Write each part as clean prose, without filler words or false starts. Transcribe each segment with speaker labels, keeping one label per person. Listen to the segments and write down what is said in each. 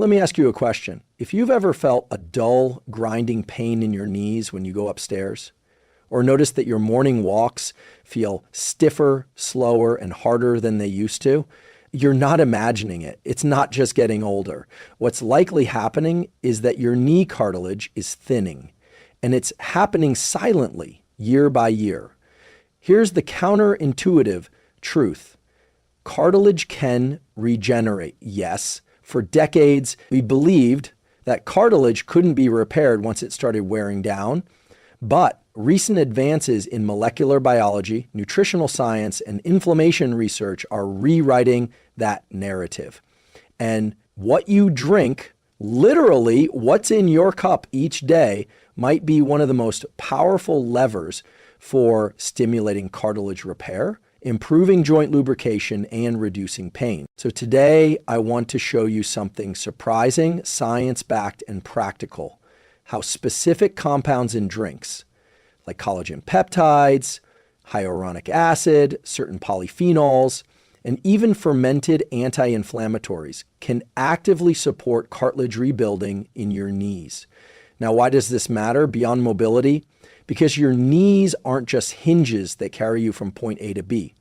Speaker 1: let me ask you a question. If you've ever felt a dull, grinding pain in your knees when you go upstairs, or noticed that your morning walks feel stiffer, slower, and harder than they used to, you're not imagining it. It's not just getting older. What's likely happening is that your knee cartilage is thinning, and it's happening silently year by year. Here's the counterintuitive truth. Cartilage can regenerate, yes. For decades, we believed that cartilage couldn't be repaired once it started wearing down, but recent advances in molecular biology, nutritional science, and inflammation research are rewriting that narrative. And what you drink, literally what's in your cup each day, might be one of the most powerful levers for stimulating cartilage repair, improving joint lubrication, and reducing pain. So today, I want to show you something surprising, science-backed, and practical. How specific compounds in drinks, like collagen peptides, hyaluronic acid, certain polyphenols, and even fermented anti-inflammatories can actively support cartilage rebuilding in your knees. Now, why does this matter beyond mobility? Because your knees aren't just hinges that carry you from point A to B.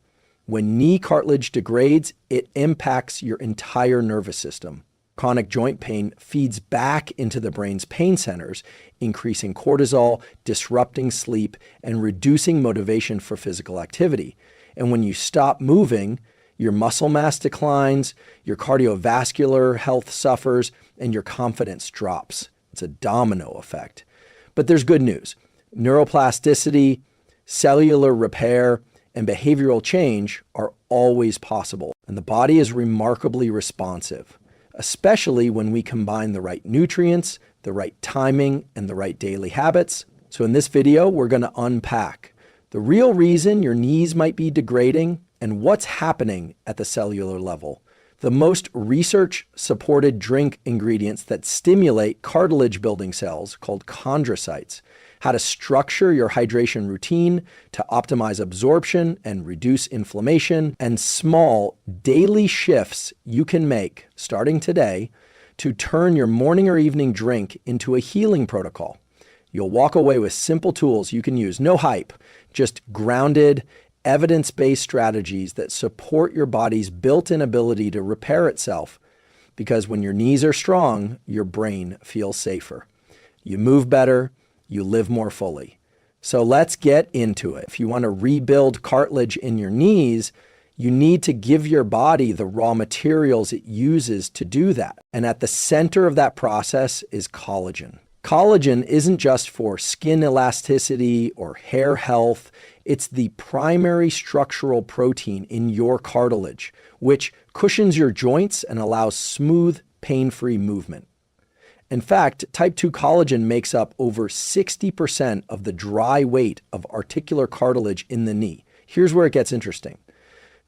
Speaker 1: When knee cartilage degrades, it impacts your entire nervous system. Chronic joint pain feeds back into the brain's pain centers, increasing cortisol, disrupting sleep, and reducing motivation for physical activity. And when you stop moving, your muscle mass declines, your cardiovascular health suffers, and your confidence drops. It's a domino effect. But there's good news. Neuroplasticity, cellular repair, and behavioral change are always possible. And the body is remarkably responsive, especially when we combine the right nutrients, the right timing, and the right daily habits. So in this video, we're going to unpack the real reason your knees might be degrading and what's happening at the cellular level, the most research-supported drink ingredients that stimulate cartilage-building cells called chondrocytes, how to structure your hydration routine to optimize absorption and reduce inflammation, and small daily shifts you can make starting today to turn your morning or evening drink into a healing protocol. You'll walk away with simple tools you can use, no hype, just grounded, evidence-based strategies that support your body's built-in ability to repair itself. Because when your knees are strong, your brain feels safer. You move better, you live more fully. So let's get into it. If you want to rebuild cartilage in your knees, you need to give your body the raw materials it uses to do that. And at the center of that process is collagen. Collagen isn't just for skin elasticity or hair health. It's the primary structural protein in your cartilage, which cushions your joints and allows smooth, pain-free movement. In fact, type 2 collagen makes up over 60% of the dry weight of articular cartilage in the knee. Here's where it gets interesting.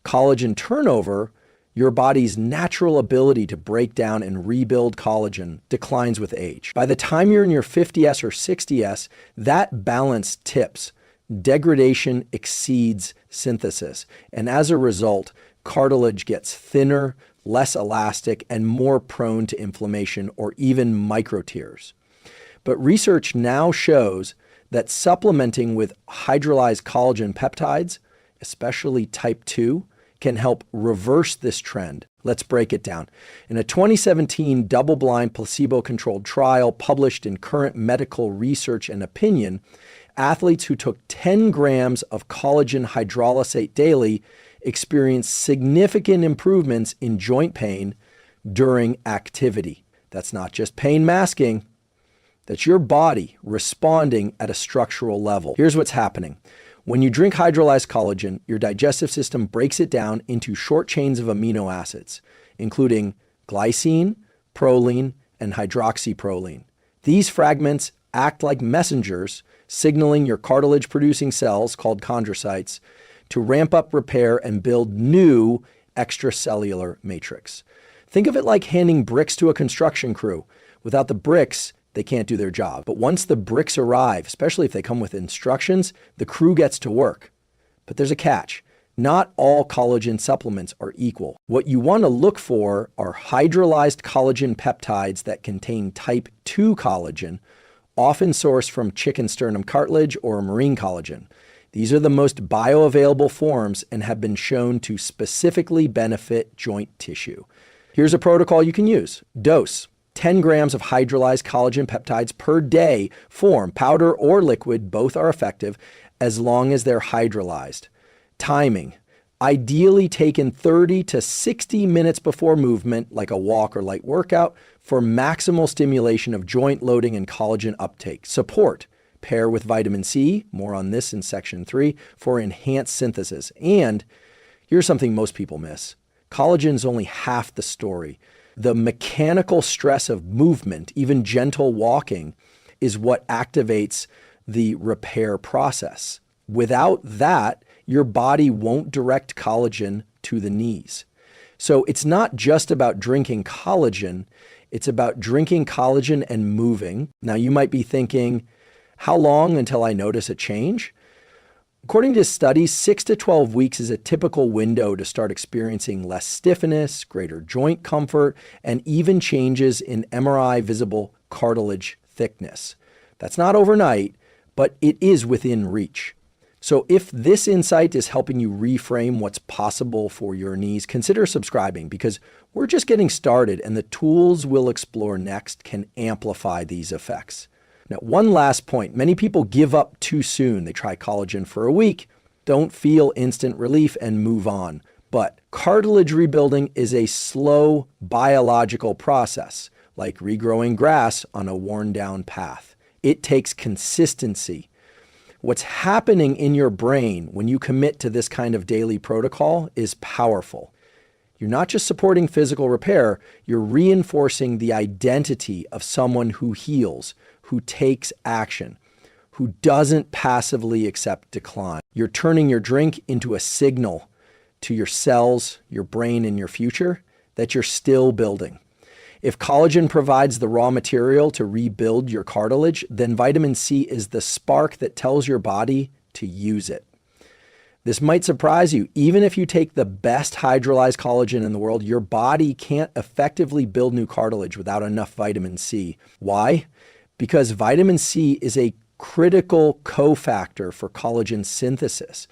Speaker 1: Collagen turnover, your body's natural ability to break down and rebuild collagen, declines with age. By the time you're in your 50s or 60s, that balance tips. Degradation exceeds synthesis. And as a result, cartilage gets thinner, less elastic, and more prone to inflammation or even micro tears. But research now shows that supplementing with hydrolyzed collagen peptides, especially type 2, can help reverse this trend. Let's break it down. In a 2017 double-blind placebo-controlled trial published in Current Medical Research and Opinion, athletes who took 10 grams of collagen hydrolysate daily experienced significant improvements in joint pain during activity. That's not just pain masking. That's your body responding at a structural level. Here's what's happening. When you drink hydrolyzed collagen, your digestive system breaks it down into short chains of amino acids, including glycine, proline, and hydroxyproline. These fragments act like messengers, signaling your cartilage-producing cells, called chondrocytes, to ramp up repair and build new extracellular matrix. Think of it like handing bricks to a construction crew. Without the bricks, they can't do their job. But once the bricks arrive, especially if they come with instructions, the crew gets to work. But there's a catch. Not all collagen supplements are equal. What you want to look for are hydrolyzed collagen peptides that contain type 2 collagen, often sourced from chicken sternum cartilage or marine collagen. These are the most bioavailable forms and have been shown to specifically benefit joint tissue. Here's a protocol you can use. Dose: 10 grams of hydrolyzed collagen peptides per day. Form, powder or liquid, both are effective as long as they're hydrolyzed. Timing: ideally taken 30 to 60 minutes before movement, like a walk or light workout, for maximal stimulation of joint loading and collagen uptake. Support: pair with vitamin C, more on this in section 3, for enhanced synthesis. And here's something most people miss. Collagen is only half the story. The mechanical stress of movement, even gentle walking, is what activates the repair process. Without that, your body won't direct collagen to the knees. So it's not just about drinking collagen, it's about drinking collagen and moving. Now you might be thinking, how long until I notice a change? According to studies, 6 to 12 weeks is a typical window to start experiencing less stiffness, greater joint comfort, and even changes in MRI visible cartilage thickness. That's not overnight, but it is within reach. So if this insight is helping you reframe what's possible for your knees, consider subscribing, because we're just getting started and the tools we'll explore next can amplify these effects. Now, one last point. Many people give up too soon. They try collagen for a week, don't feel instant relief, and move on. But cartilage rebuilding is a slow biological process, like regrowing grass on a worn down path. It takes consistency. What's happening in your brain when you commit to this kind of daily protocol is powerful. You're not just supporting physical repair, you're reinforcing the identity of someone who heals, who takes action, who doesn't passively accept decline. You're turning your drink into a signal to your cells, your brain, and your future that you're still building. If collagen provides the raw material to rebuild your cartilage, then vitamin C is the spark that tells your body to use it. This might surprise you. Even if you take the best hydrolyzed collagen in the world, your body can't effectively build new cartilage without enough vitamin C. Why? Because vitamin C is a critical cofactor for collagen synthesis.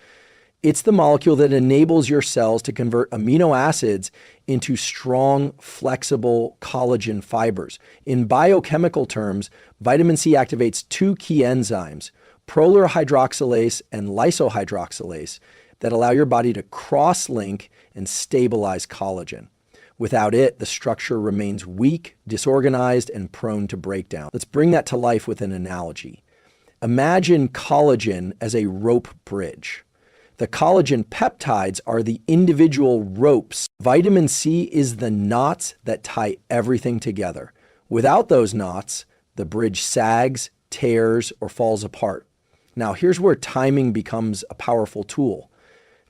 Speaker 1: It's the molecule that enables your cells to convert amino acids into strong, flexible collagen fibers. In biochemical terms, vitamin C activates two key enzymes, prolyl hydroxylase and lysohydroxylase, that allow your body to cross-link and stabilize collagen. Without it, the structure remains weak, disorganized, and prone to breakdown. Let's bring that to life with an analogy. Imagine collagen as a rope bridge. The collagen peptides are the individual ropes. Vitamin C is the knots that tie everything together. Without those knots, the bridge sags, tears, or falls apart. Now, here's where timing becomes a powerful tool.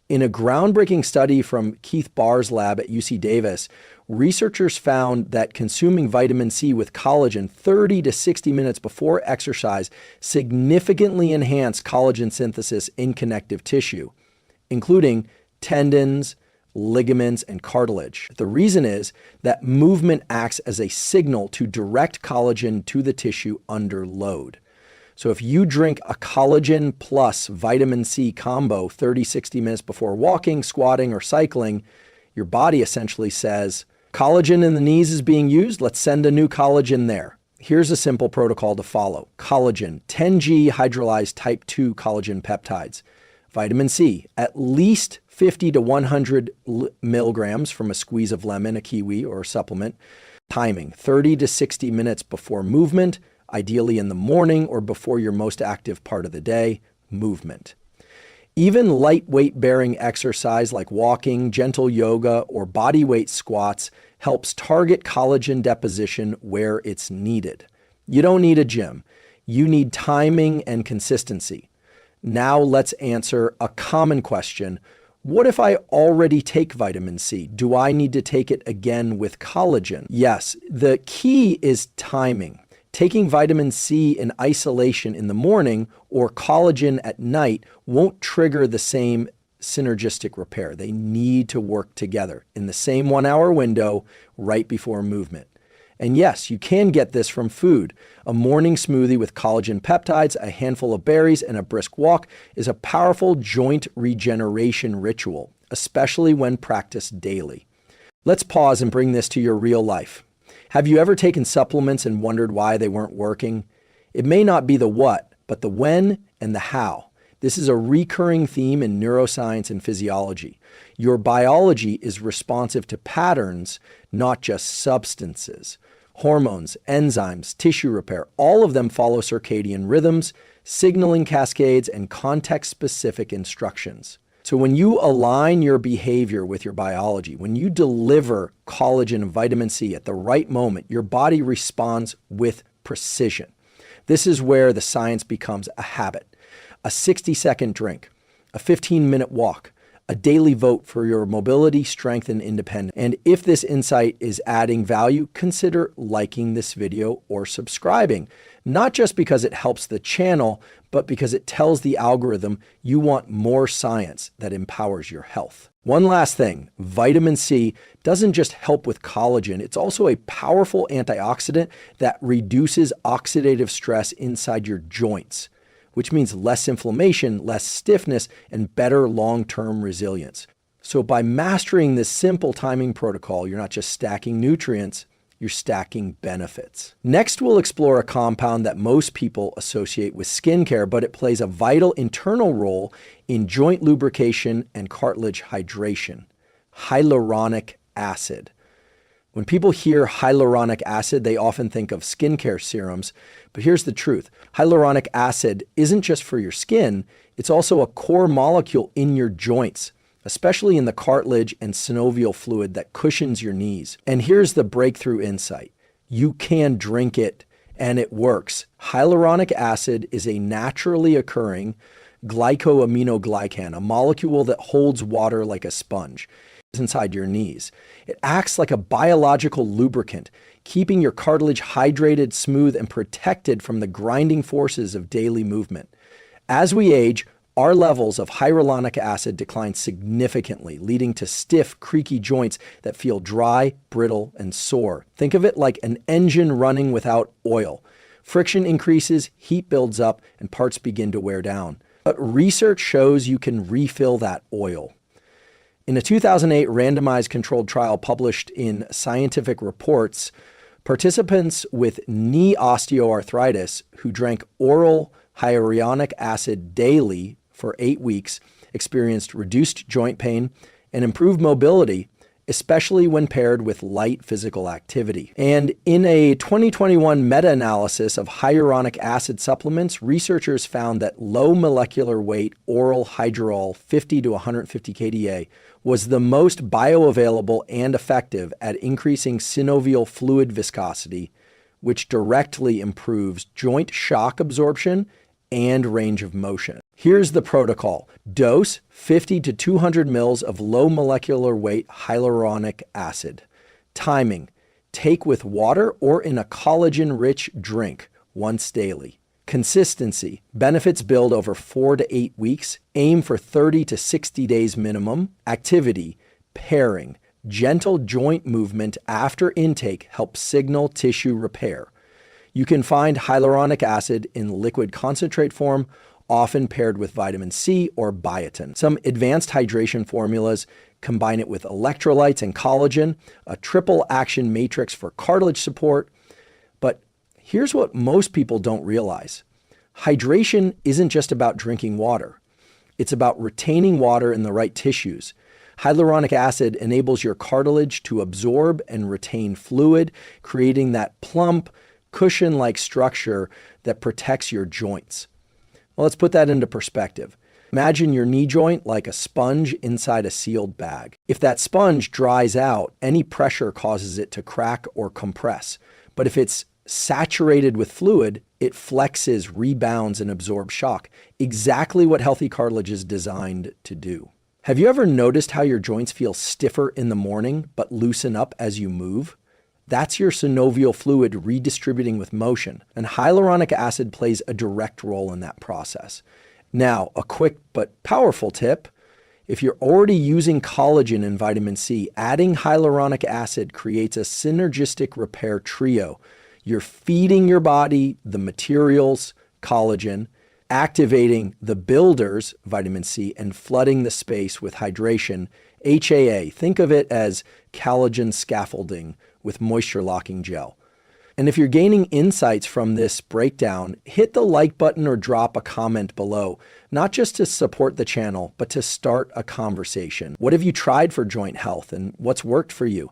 Speaker 1: In a groundbreaking study from Keith Barr's lab at UC Davis, researchers found that consuming vitamin C with collagen 30 to 60 minutes before exercise significantly enhanced collagen synthesis in connective tissue, including tendons, ligaments, and cartilage. The reason is that movement acts as a signal to direct collagen to the tissue under load. So if you drink a collagen plus vitamin C combo 30, 60 minutes before walking, squatting, or cycling, your body essentially says, collagen in the knees is being used, let's send a new collagen there. Here's a simple protocol to follow. Collagen, 10G hydrolyzed type 2 collagen peptides. Vitamin C, at least 50 to 100 milligrams from a squeeze of lemon, a kiwi, or a supplement. Timing, 30 to 60 minutes before movement, ideally in the morning or before your most active part of the day. Movement. Even lightweight bearing exercise like walking, gentle yoga, or body weight squats helps target collagen deposition where it's needed. You don't need a gym. You need timing and consistency. Now let's answer a common question. What if I already take vitamin C? Do I need to take it again with collagen? Yes, the key is timing. Taking vitamin C in isolation in the morning or collagen at night won't trigger the same synergistic repair. They need to work together in the same 1 hour window right before movement. And yes, you can get this from food. A morning smoothie with collagen peptides, a handful of berries, and a brisk walk is a powerful joint regeneration ritual, especially when practiced daily. Let's pause and bring this to your real life. Have you ever taken supplements and wondered why they weren't working? It may not be the what, but the when and the how. This is a recurring theme in neuroscience and physiology. Your biology is responsive to patterns, not just substances. Hormones, enzymes, tissue repair, all of them follow circadian rhythms, signaling cascades, and context-specific instructions. So when you align your behavior with your biology, when you deliver collagen and vitamin C at the right moment, your body responds with precision. This is where the science becomes a habit. A 60-second drink, a 15-minute walk, a daily vote for your mobility, strength, and independence. And if this insight is adding value, consider liking this video or subscribing, not just because it helps the channel, but because it tells the algorithm you want more science that empowers your health. One last thing, vitamin C doesn't just help with collagen, it's also a powerful antioxidant that reduces oxidative stress inside your joints, which means less inflammation, less stiffness, and better long-term resilience. So by mastering this simple timing protocol, you're not just stacking nutrients, you're stacking benefits. Next, we'll explore a compound that most people associate with skincare, but it plays a vital internal role in joint lubrication and cartilage hydration: hyaluronic acid. When people hear hyaluronic acid, they often think of skincare serums, but here's the truth. Hyaluronic acid isn't just for your skin, it's also a core molecule in your joints, especially in the cartilage and synovial fluid that cushions your knees. And here's the breakthrough insight. You can drink it and it works. Hyaluronic acid is a naturally occurring glycoaminoglycan, a molecule that holds water like a sponge inside your knees. It acts like a biological lubricant, keeping your cartilage hydrated, smooth, and protected from the grinding forces of daily movement. As we age, our levels of hyaluronic acid decline significantly, leading to stiff, creaky joints that feel dry, brittle, and sore. Think of it like an engine running without oil. Friction increases, heat builds up, and parts begin to wear down. But research shows you can refill that oil. In a 2008 randomized controlled trial published in Scientific Reports, participants with knee osteoarthritis who drank oral hyaluronic acid daily for 8 weeks experienced reduced joint pain and improved mobility, especially when paired with light physical activity. And in a 2021 meta-analysis of hyaluronic acid supplements, researchers found that low molecular weight oral hydrol 50 to 150 kDa was the most bioavailable and effective at increasing synovial fluid viscosity, which directly improves joint shock absorption and range of motion. Here's the protocol. Dose 50 to 200 mils of low molecular weight hyaluronic acid. Timing: take with water or in a collagen-rich drink once daily. Consistency: benefits build over 4 to 8 weeks. Aim for 30 to 60 days minimum. Activity: pairing. Gentle joint movement after intake helps signal tissue repair. You can find hyaluronic acid in liquid concentrate form, often paired with vitamin C or biotin. Some advanced hydration formulas combine it with electrolytes and collagen, a triple action matrix for cartilage support. But here's what most people don't realize. Hydration isn't just about drinking water. It's about retaining water in the right tissues. Hyaluronic acid enables your cartilage to absorb and retain fluid, creating that plump, cushion-like structure that protects your joints. Well, let's put that into perspective. Imagine your knee joint like a sponge inside a sealed bag. If that sponge dries out, any pressure causes it to crack or compress. But if it's saturated with fluid, it flexes, rebounds, and absorbs shock. Exactly what healthy cartilage is designed to do. Have you ever noticed how your joints feel stiffer in the morning but loosen up as you move? That's your synovial fluid redistributing with motion, and hyaluronic acid plays a direct role in that process. Now, a quick but powerful tip: If you're already using collagen and vitamin C, adding hyaluronic acid creates a synergistic repair trio. You're feeding your body the materials, collagen, activating the builders, vitamin C, and flooding the space with hydration, HAA. Think of it as collagen scaffolding with moisture locking gel. And if you're gaining insights from this breakdown, hit the like button or drop a comment below, not just to support the channel, but to start a conversation. What have you tried for joint health and what's worked for you?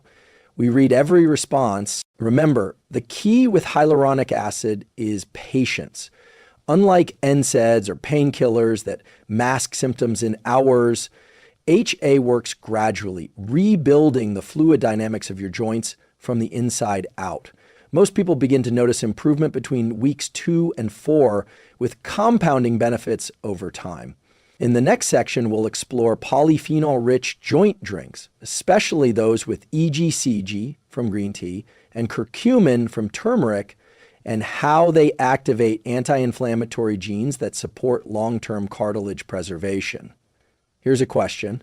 Speaker 1: We read every response. Remember, the key with hyaluronic acid is patience. Unlike NSAIDs or painkillers that mask symptoms in hours, HA works gradually, rebuilding the fluid dynamics of your joints from the inside out. Most people begin to notice improvement between weeks 2 and 4 with compounding benefits over time. In the next section, we'll explore polyphenol-rich joint drinks, especially those with EGCG from green tea and curcumin from turmeric, and how they activate anti-inflammatory genes that support long-term cartilage preservation. Here's a question.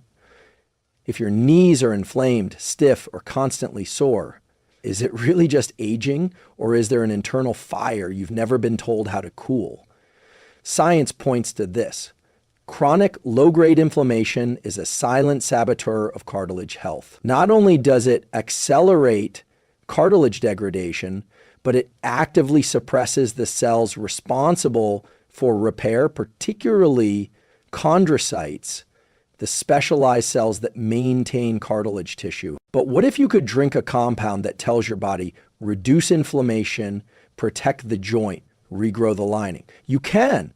Speaker 1: If your knees are inflamed, stiff, or constantly sore, is it really just aging, or is there an internal fire you've never been told how to cool? Science points to this. Chronic low-grade inflammation is a silent saboteur of cartilage health. Not only does it accelerate cartilage degradation, but it actively suppresses the cells responsible for repair, particularly chondrocytes, the specialized cells that maintain cartilage tissue. But what if you could drink a compound that tells your body, reduce inflammation, protect the joint, regrow the lining? You can.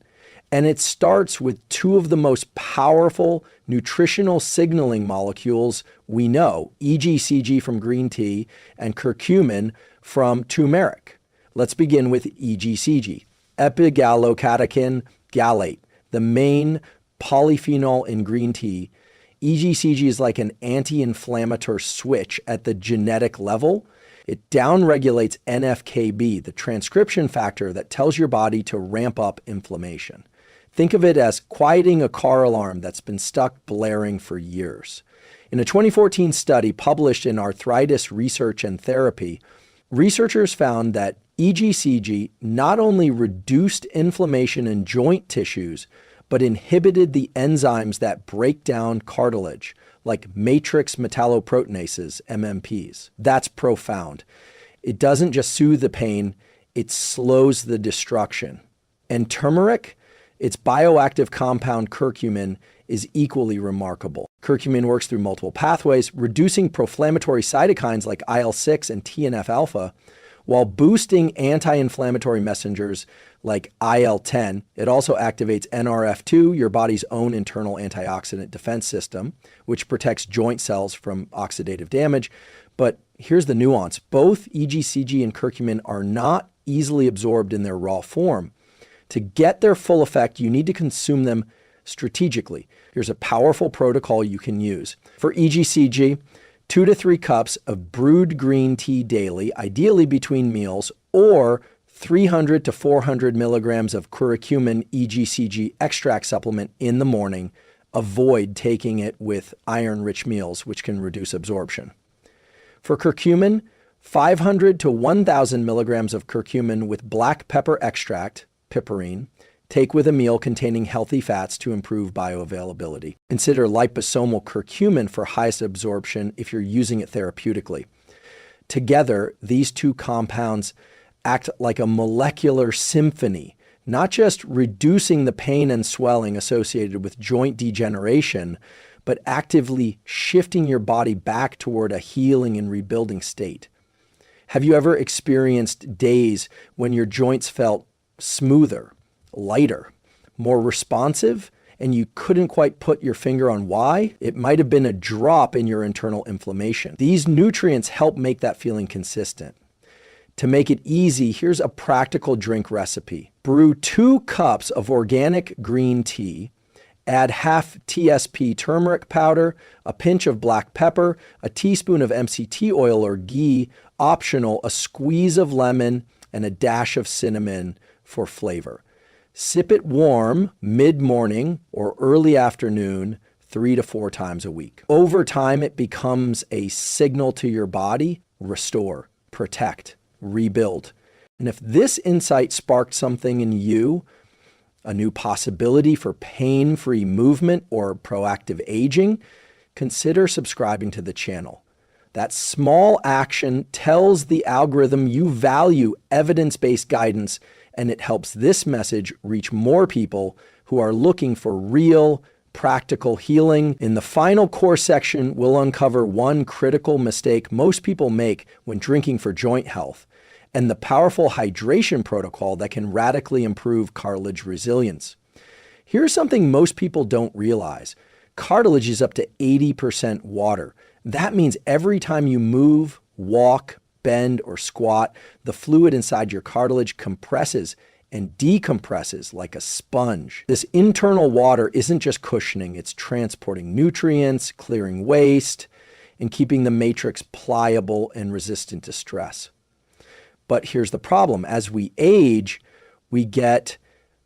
Speaker 1: And it starts with two of the most powerful nutritional signaling molecules we know, EGCG from green tea and curcumin from turmeric. Let's begin with EGCG, epigallocatechin gallate, the main polyphenol in green tea. EGCG is like an anti-inflammatory switch at the genetic level. It downregulates NF-κB, the transcription factor that tells your body to ramp up inflammation. Think of it as quieting a car alarm that's been stuck blaring for years. In a 2014 study published in Arthritis Research and Therapy, researchers found that EGCG not only reduced inflammation in joint tissues, but inhibited the enzymes that break down cartilage, like matrix metalloproteinases, MMPs. That's profound. It doesn't just soothe the pain, it slows the destruction. And turmeric, its bioactive compound curcumin, is equally remarkable. Curcumin works through multiple pathways, reducing pro-inflammatory cytokines like IL-6 and TNF-alpha, while boosting anti-inflammatory messengers like IL-10. It also activates NRF2, your body's own internal antioxidant defense system, which protects joint cells from oxidative damage. But here's the nuance. Both EGCG and curcumin are not easily absorbed in their raw form. To get their full effect, you need to consume them strategically. Here's a powerful protocol you can use. For EGCG, 2 to 3 cups of brewed green tea daily, ideally between meals, or 300 to 400 milligrams of curcumin EGCG extract supplement in the morning. Avoid taking it with iron-rich meals, which can reduce absorption. For curcumin, 500 to 1,000 milligrams of curcumin with black pepper extract, piperine, take with a meal containing healthy fats to improve bioavailability. Consider liposomal curcumin for highest absorption if you're using it therapeutically. Together, these two compounds act like a molecular symphony, not just reducing the pain and swelling associated with joint degeneration, but actively shifting your body back toward a healing and rebuilding state. Have you ever experienced days when your joints felt smoother, lighter, more responsive, and you couldn't quite put your finger on why? It might have been a drop in your internal inflammation. These nutrients help make that feeling consistent. To make it easy, here's a practical drink recipe. Brew 2 cups of organic green tea, add half TSP turmeric powder, a pinch of black pepper, a teaspoon of MCT oil or ghee, optional, a squeeze of lemon, and a dash of cinnamon for flavor. Sip it warm, mid-morning or early afternoon, 3 to 4 times a week. Over time, it becomes a signal to your body: restore, protect, rebuild. And if this insight sparked something in you, a new possibility for pain-free movement or proactive aging, consider subscribing to the channel. That small action tells the algorithm you value evidence-based guidance, and it helps this message reach more people who are looking for real, practical healing. In the final core section, we'll uncover one critical mistake most people make when drinking for joint health, and the powerful hydration protocol that can radically improve cartilage resilience. Here's something most people don't realize. Cartilage is up to 80% water. That means every time you move, walk, bend, or squat, the fluid inside your cartilage compresses and decompresses like a sponge. This internal water isn't just cushioning, it's transporting nutrients, clearing waste, and keeping the matrix pliable and resistant to stress. But here's the problem. As we age, we get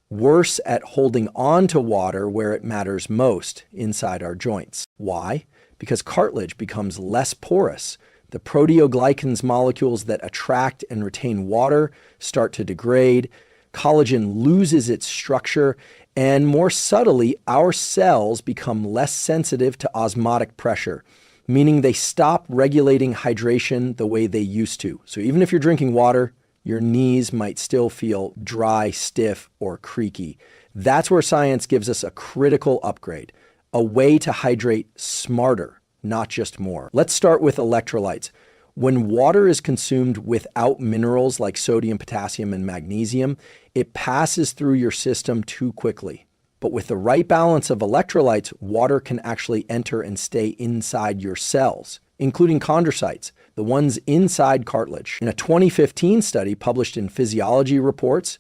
Speaker 1: worse at holding on to water where it matters most, inside our joints. Why? Because cartilage becomes less porous. The proteoglycans molecules that attract and retain water start to degrade. Collagen loses its structure, and more subtly, our cells become less sensitive to osmotic pressure, meaning they stop regulating hydration the way they used to. So even if you're drinking water, your knees might still feel dry, stiff, or creaky. That's where science gives us a critical upgrade, a way to hydrate smarter, not just more. Let's start with electrolytes. When water is consumed without minerals like sodium, potassium, and magnesium, it passes through your system too quickly. But with the right balance of electrolytes, water can actually enter and stay inside your cells, including chondrocytes, the ones inside cartilage. In a 2015 study published in Physiology Reports,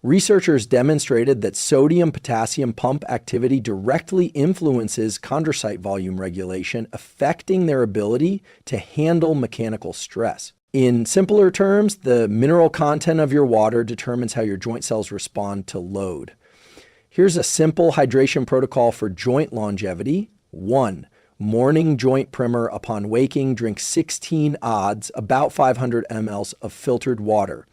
Speaker 1: researchers demonstrated that sodium-potassium pump activity directly influences chondrocyte volume regulation, affecting their ability to handle mechanical stress. In simpler terms, the mineral content of your water determines how your joint cells respond to load. Here's a simple hydration protocol for joint longevity. 1. Morning joint primer upon waking. Drink 16 odds, about 500 mLs of filtered water.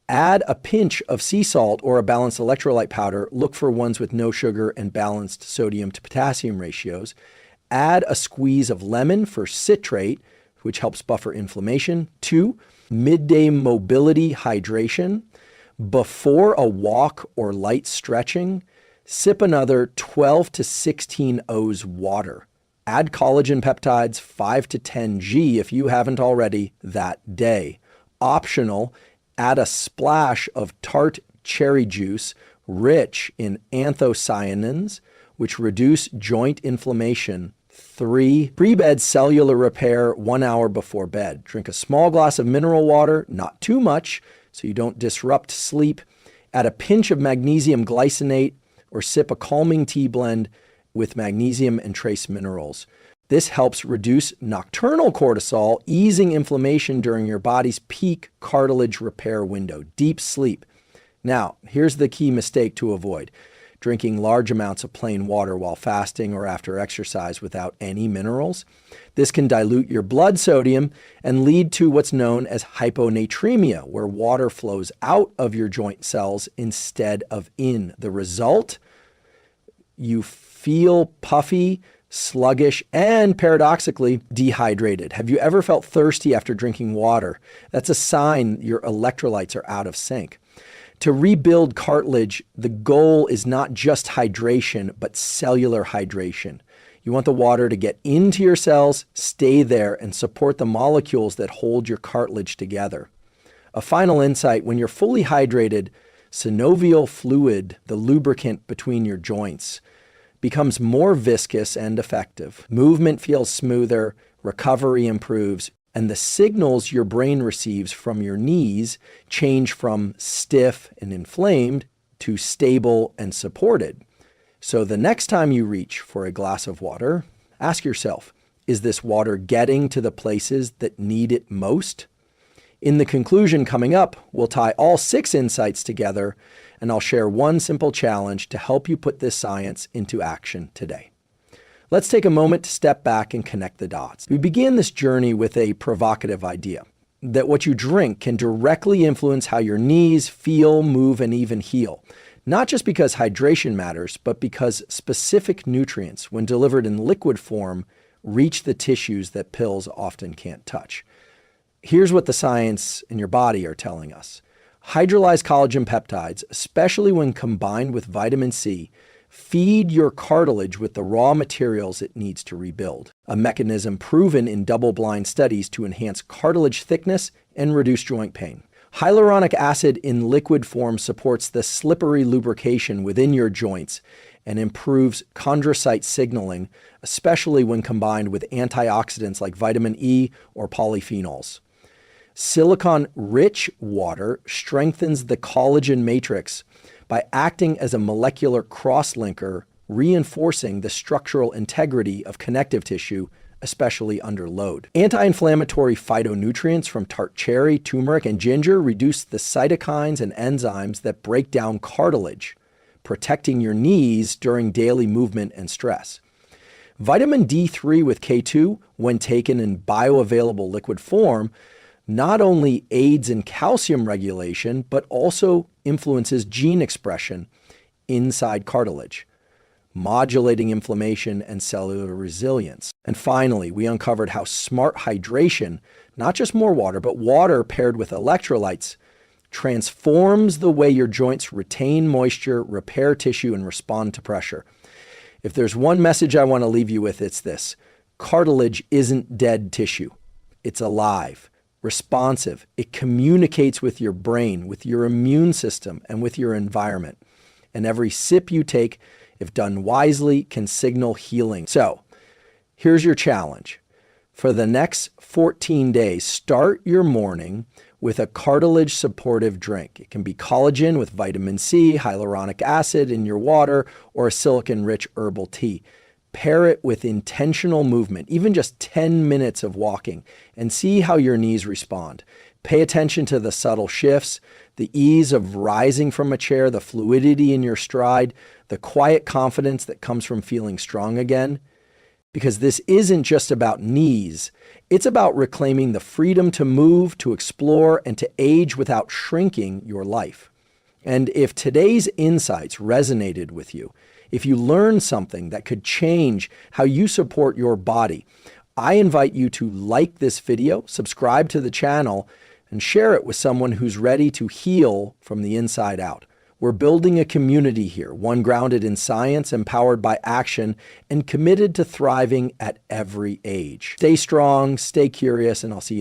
Speaker 1: Add a pinch of sea salt or a balanced electrolyte powder. Look for ones with no sugar and balanced sodium to potassium ratios. Add a squeeze of lemon for citrate, which helps buffer inflammation. 2. Midday mobility hydration. Before a walk or light stretching, sip another 12 to 16 O's water. Add collagen peptides 5 to 10 G if you haven't already that day. Optional, add a splash of tart cherry juice rich in anthocyanins, which reduce joint inflammation. 3. Pre-bed cellular repair 1 hour before bed. Drink a small glass of mineral water, not too much, so you don't disrupt sleep. Add a pinch of magnesium glycinate or sip a calming tea blend with magnesium and trace minerals. This helps reduce nocturnal cortisol, easing inflammation during your body's peak cartilage repair window, deep sleep. Now, here's the key mistake to avoid: drinking large amounts of plain water while fasting or after exercise without any minerals. This can dilute your blood sodium and lead to what's known as hyponatremia, where water flows out of your joint cells instead of in. The result? You feel puffy, sluggish, and paradoxically dehydrated. Have you ever felt thirsty after drinking water? That's a sign your electrolytes are out of sync. To rebuild cartilage, the goal is not just hydration, but cellular hydration. You want the water to get into your cells, stay there, and support the molecules that hold your cartilage together. A final insight: when you're fully hydrated, synovial fluid, the lubricant between your joints, becomes more viscous and effective. Movement feels smoother, recovery improves, and the signals your brain receives from your knees change from stiff and inflamed to stable and supported. So the next time you reach for a glass of water, ask yourself, is this water getting to the places that need it most? In the conclusion coming up, we'll tie all 6 insights together, and I'll share one simple challenge to help you put this science into action today. Let's take a moment to step back and connect the dots. We began this journey with a provocative idea that what you drink can directly influence how your knees feel, move, and even heal. Not just because hydration matters, but because specific nutrients, when delivered in liquid form, reach the tissues that pills often can't touch. Here's what the science and your body are telling us. Hydrolyzed collagen peptides, especially when combined with vitamin C, feed your cartilage with the raw materials it needs to rebuild, a mechanism proven in double-blind studies to enhance cartilage thickness and reduce joint pain. Hyaluronic acid in liquid form supports the slippery lubrication within your joints and improves chondrocyte signaling, especially when combined with antioxidants like vitamin E or polyphenols. Silicon-rich water strengthens the collagen matrix by acting as a molecular cross-linker, reinforcing the structural integrity of connective tissue, especially under load. Anti-inflammatory phytonutrients from tart cherry, turmeric, and ginger reduce the cytokines and enzymes that break down cartilage, protecting your knees during daily movement and stress. Vitamin D3 with K2, when taken in bioavailable liquid form, not only aids in calcium regulation, but also influences gene expression inside cartilage, modulating inflammation and cellular resilience. And finally, we uncovered how smart hydration, not just more water, but water paired with electrolytes, transforms the way your joints retain moisture, repair tissue, and respond to pressure. If there's one message I want to leave you with, it's this: cartilage isn't dead tissue. It's alive, responsive. It communicates with your brain, with your immune system, and with your environment. And every sip you take, if done wisely, can signal healing. So, here's your challenge. For the next 14 days, start your morning with a cartilage supportive drink. It can be collagen with vitamin C, hyaluronic acid in your water, or a silicon-rich herbal tea. Pair it with intentional movement, even just 10 minutes of walking, and see how your knees respond. Pay attention to the subtle shifts, the ease of rising from a chair, the fluidity in your stride, the quiet confidence that comes from feeling strong again. Because this isn't just about knees, it's about reclaiming the freedom to move, to explore, and to age without shrinking your life. And if today's insights resonated with you, if you learned something that could change how you support your body, I invite you to like this video, subscribe to the channel, and share it with someone who's ready to heal from the inside out. We're building a community here, one grounded in science, empowered by action, and committed to thriving at every age. Stay strong, stay curious, and I'll see you